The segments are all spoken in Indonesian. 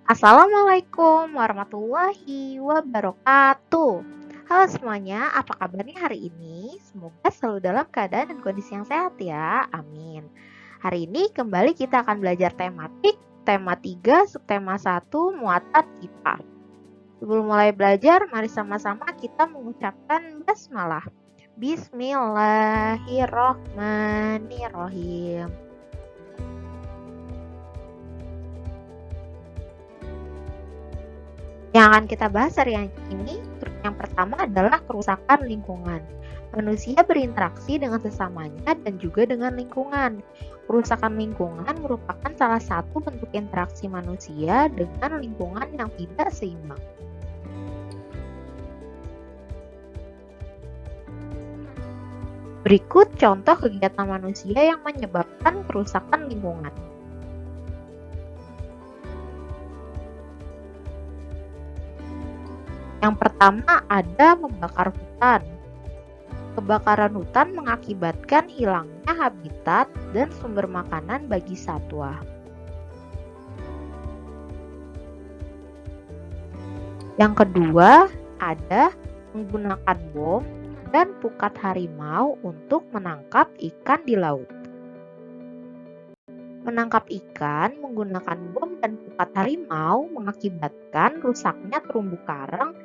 Assalamualaikum warahmatullahi wabarakatuh. Halo semuanya, apa kabarnya hari ini? Semoga selalu dalam keadaan dan kondisi yang sehat ya, amin. Hari ini kembali kita akan belajar tematik, tema 3, subtema 1, muatan IPA. Sebelum mulai belajar, mari sama-sama kita mengucapkan basmalah. Bismillahirrohmanirrohim. Yang akan kita bahas hari ini, yang pertama adalah kerusakan lingkungan. Manusia berinteraksi dengan sesamanya dan juga dengan lingkungan. Kerusakan lingkungan merupakan salah satu bentuk interaksi manusia dengan lingkungan yang tidak seimbang. Berikut contoh kegiatan manusia yang menyebabkan kerusakan lingkungan. Yang pertama ada membakar hutan. Kebakaran hutan mengakibatkan hilangnya habitat dan sumber makanan bagi satwa. Yang kedua ada menggunakan bom dan pukat harimau untuk menangkap ikan di laut. Menangkap ikan menggunakan bom dan pukat harimau mengakibatkan rusaknya terumbu karang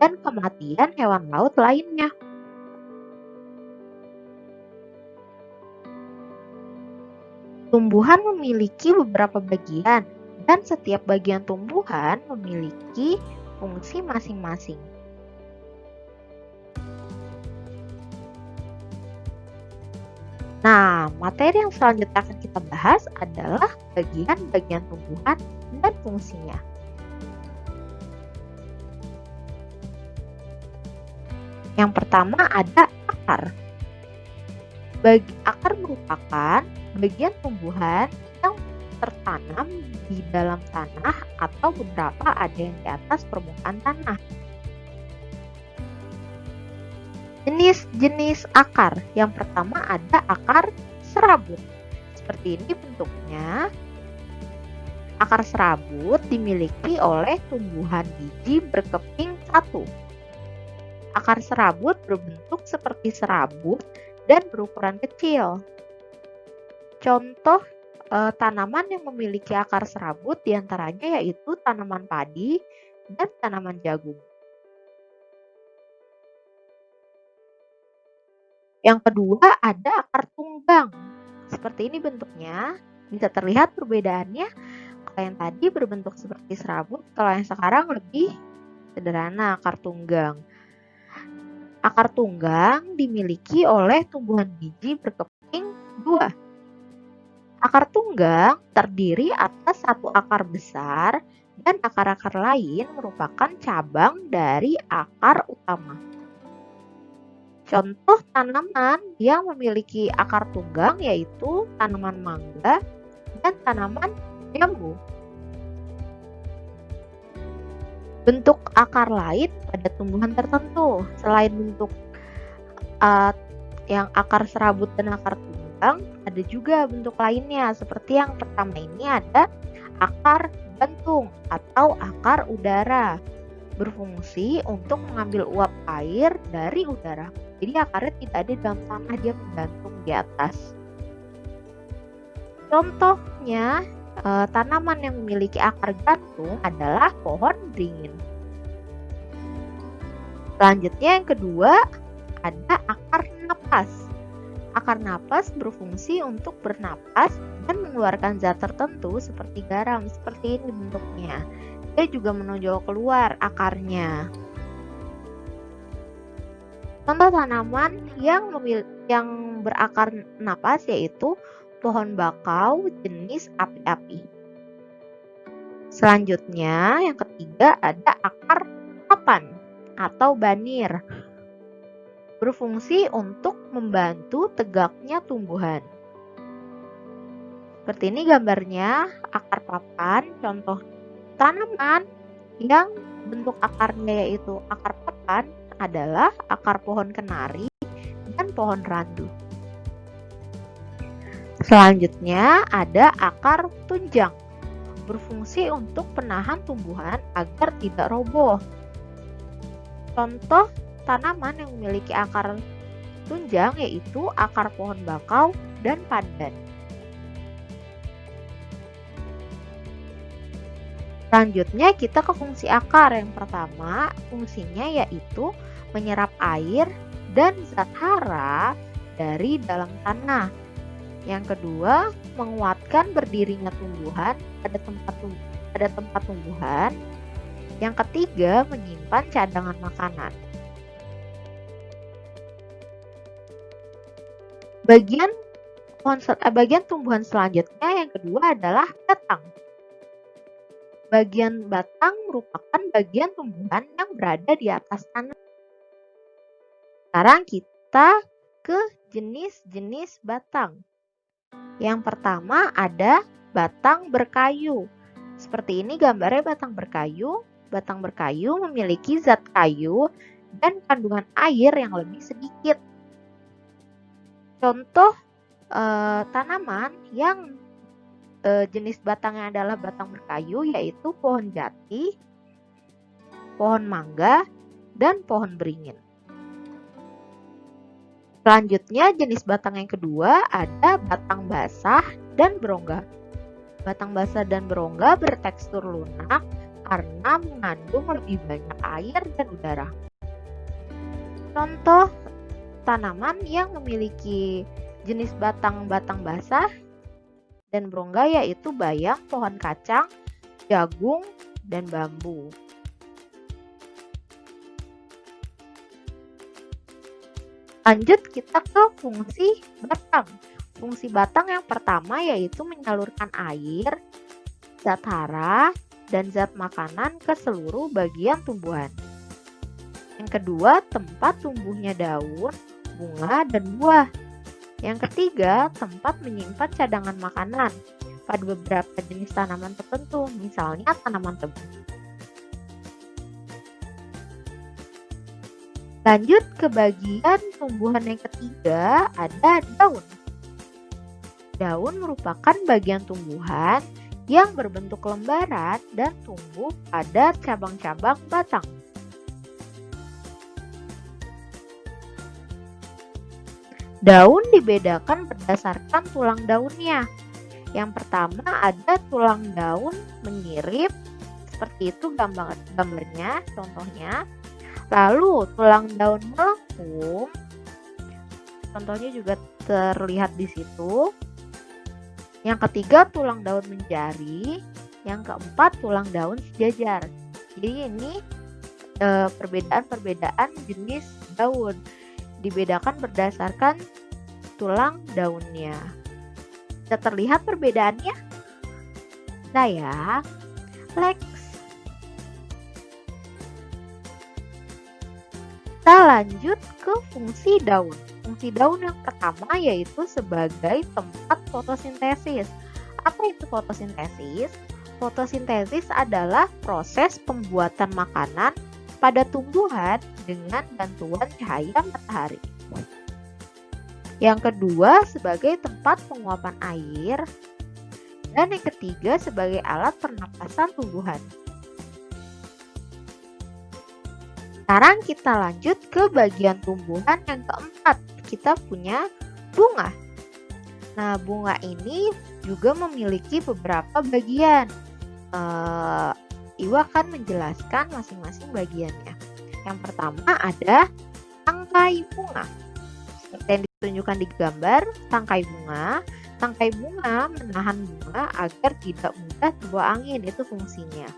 dan kematian hewan laut lainnya. Tumbuhan memiliki beberapa bagian dan setiap bagian tumbuhan memiliki fungsi masing-masing. Nah, materi yang selanjutnya akan kita bahas adalah bagian-bagian tumbuhan dan fungsinya. Yang pertama ada akar. Akar merupakan bagian tumbuhan yang tertanam di dalam tanah atau beberapa ada yang di atas permukaan tanah. Jenis-jenis akar. Yang pertama ada akar serabut. Seperti ini bentuknya. Akar serabut dimiliki oleh tumbuhan biji berkeping satu. Akar serabut berbentuk seperti serabut dan berukuran kecil. Contoh tanaman yang memiliki akar serabut diantaranya yaitu tanaman padi dan tanaman jagung. Yang kedua ada akar tunggang. Seperti ini bentuknya, bisa terlihat perbedaannya. Kalau yang tadi berbentuk seperti serabut, kalau yang sekarang lebih sederhana akar tunggang. Akar tunggang dimiliki oleh tumbuhan biji berkeping 2. Akar tunggang terdiri atas satu akar besar dan akar-akar lain merupakan cabang dari akar utama. Contoh tanaman yang memiliki akar tunggang yaitu tanaman mangga dan tanaman jambu. Bentuk akar lain pada tumbuhan tertentu. Selain bentuk yang akar serabut dan akar tunggang, ada juga bentuk lainnya. Seperti yang pertama ini ada akar gantung atau akar udara. Berfungsi untuk mengambil uap air dari udara. Jadi akarnya tidak ada di dalam tanah, dia menggantung di atas. Contohnya tanaman yang memiliki akar gantung adalah pohon beringin. Selanjutnya yang kedua ada akar napas. Akar napas berfungsi untuk bernapas dan mengeluarkan zat tertentu seperti garam. Seperti ini bentuknya. Dia juga menonjol keluar akarnya. Contoh tanaman yang berakar napas yaitu pohon bakau jenis api-api. Selanjutnya yang ketiga ada akar papan atau banir. Berfungsi untuk membantu tegaknya tumbuhan. Seperti ini gambarnya akar papan, contoh tanaman yang bentuk akarnya yaitu akar papan adalah akar pohon kenari dan pohon randu. Selanjutnya ada akar tunjang. berfungsi untuk penahan tumbuhan agar tidak roboh. Contoh tanaman yang memiliki akar tunjang yaitu akar pohon bakau dan pandan. Selanjutnya kita ke fungsi akar. Yang pertama, fungsinya yaitu menyerap air dan zat hara dari dalam tanah. Yang kedua, menguatkan berdirinya tumbuhan pada tempat tumbuhan. Yang ketiga, menyimpan cadangan makanan. Bagian tumbuhan selanjutnya yang kedua adalah batang. Bagian batang merupakan bagian tumbuhan yang berada di atas tanah. Sekarang kita ke jenis-jenis batang. Yang pertama ada batang berkayu. Seperti ini gambarnya batang berkayu. Batang berkayu memiliki zat kayu dan kandungan air yang lebih sedikit. Contoh tanaman yang jenis batangnya adalah batang berkayu yaitu pohon jati, pohon mangga, dan pohon beringin. Selanjutnya jenis batang yang kedua ada batang basah dan berongga. Batang basah dan berongga bertekstur lunak karena mengandung lebih banyak air dan udara. Contoh tanaman yang memiliki jenis batang basah dan berongga yaitu bayam, pohon kacang, jagung, dan bambu. Lanjut kita ke fungsi batang. Fungsi batang yang pertama yaitu menyalurkan air, zat hara, dan zat makanan ke seluruh bagian tumbuhan. Yang kedua, tempat tumbuhnya daun, bunga, dan buah. Yang ketiga, tempat menyimpan cadangan makanan pada beberapa jenis tanaman tertentu, misalnya tanaman tebu. Lanjut ke bagian tumbuhan yang ketiga, ada daun. Daun merupakan bagian tumbuhan yang berbentuk lembaran dan tumbuh pada cabang-cabang batang. Daun dibedakan berdasarkan tulang daunnya. Yang pertama ada tulang daun menyirip, seperti itu gambarnya, contohnya. Lalu tulang daun melengkung, contohnya juga terlihat di situ. Yang ketiga tulang daun menjari, yang keempat tulang daun sejajar. Jadi ini perbedaan jenis daun. Dibedakan berdasarkan tulang daunnya. Bisa terlihat perbedaannya? Nah ya, next. Kita lanjut ke fungsi daun. Fungsi daun yang pertama yaitu sebagai tempat fotosintesis. Apa itu fotosintesis? Fotosintesis adalah proses pembuatan makanan pada tumbuhan dengan bantuan cahaya matahari. Yang kedua sebagai tempat penguapan air, dan yang ketiga sebagai alat pernapasan tumbuhan. Sekarang kita lanjut ke bagian tumbuhan yang keempat. Kita punya bunga. Nah, bunga ini juga memiliki beberapa bagian. Iwa akan menjelaskan masing-masing bagiannya. Yang pertama ada tangkai bunga. Seperti yang ditunjukkan di gambar, tangkai bunga. Tangkai bunga menahan bunga agar tidak mudah terbawa angin, itu fungsinya.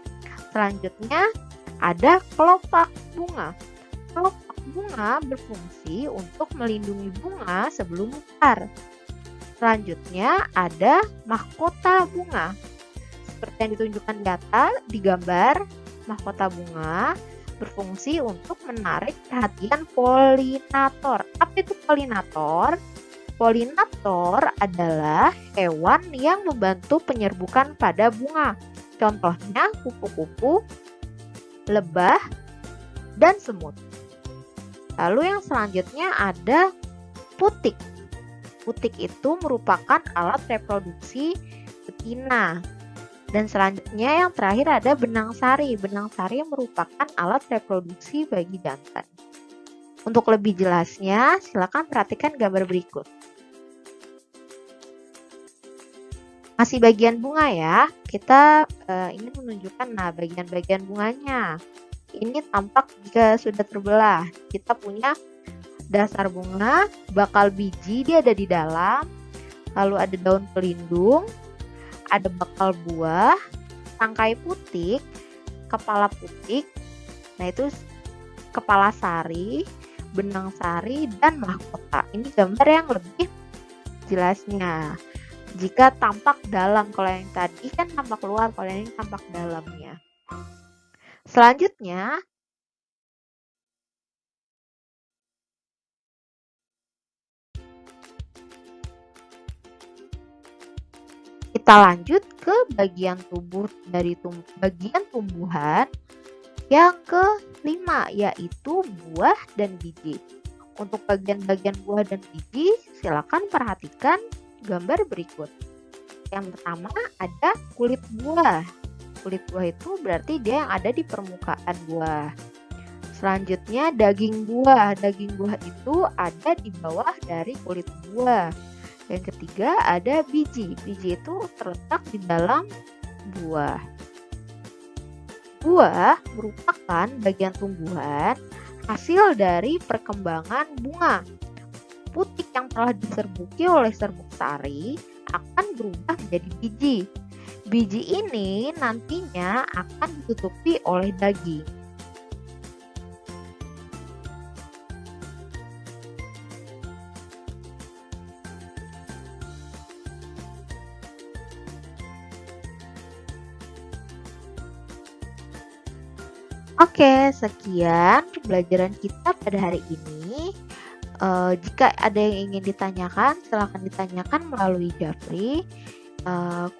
Selanjutnya ada kelopak bunga. Kelopak bunga berfungsi untuk melindungi bunga sebelum mekar. Selanjutnya ada mahkota bunga. Seperti yang ditunjukkan di gambar, mahkota bunga berfungsi untuk menarik perhatian polinator. Apa itu polinator? Polinator adalah hewan yang membantu penyerbukan pada bunga. Contohnya kupu-kupu, lebah, dan semut. Lalu yang selanjutnya ada putik. Putik itu merupakan alat reproduksi betina Dan selanjutnya yang terakhir ada benang sari. Benang sari merupakan alat reproduksi bagi jantan. Untuk lebih jelasnya, silakan perhatikan gambar berikut. Masih bagian bunga ya, kita ingin menunjukkan bagian-bagian bunganya. Ini tampak jika sudah terbelah. Kita punya dasar bunga, bakal biji dia ada di dalam, lalu ada daun pelindung, ada bakal buah, tangkai putik, kepala putik, nah itu kepala sari, benang sari, dan mahkota. Ini gambar yang lebih jelasnya. Jika tampak dalam, kalau yang tadi kan tampak luar, kalau yang ini tampak dalamnya. Selanjutnya, kita lanjut ke bagian tubuh dari bagian tumbuhan yang kelima, yaitu buah dan biji. Untuk bagian-bagian buah dan biji, silakan perhatikan gambar berikut. Yang pertama ada kulit buah. Kulit buah itu berarti dia yang ada di permukaan buah. Selanjutnya daging buah. Daging buah itu ada di bawah dari kulit buah. Yang ketiga ada biji. Biji itu terletak di dalam buah. Buah merupakan bagian tumbuhan hasil dari perkembangan bunga. Putik yang telah diserbuki oleh serbuk sari akan berubah menjadi biji. Biji ini nantinya akan ditutupi oleh daging. Oke, sekian pembelajaran kita pada hari ini. Jika ada yang ingin ditanyakan, silahkan ditanyakan melalui Japri.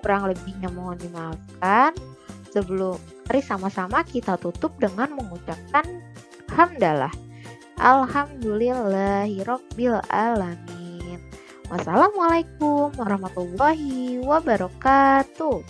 Kurang lebihnya mohon dimaafkan. Sebelum mari sama-sama kita tutup dengan mengucapkan hamdalah. Alhamdulillahirabbil alamin. Wassalamualaikum warahmatullahi wabarakatuh.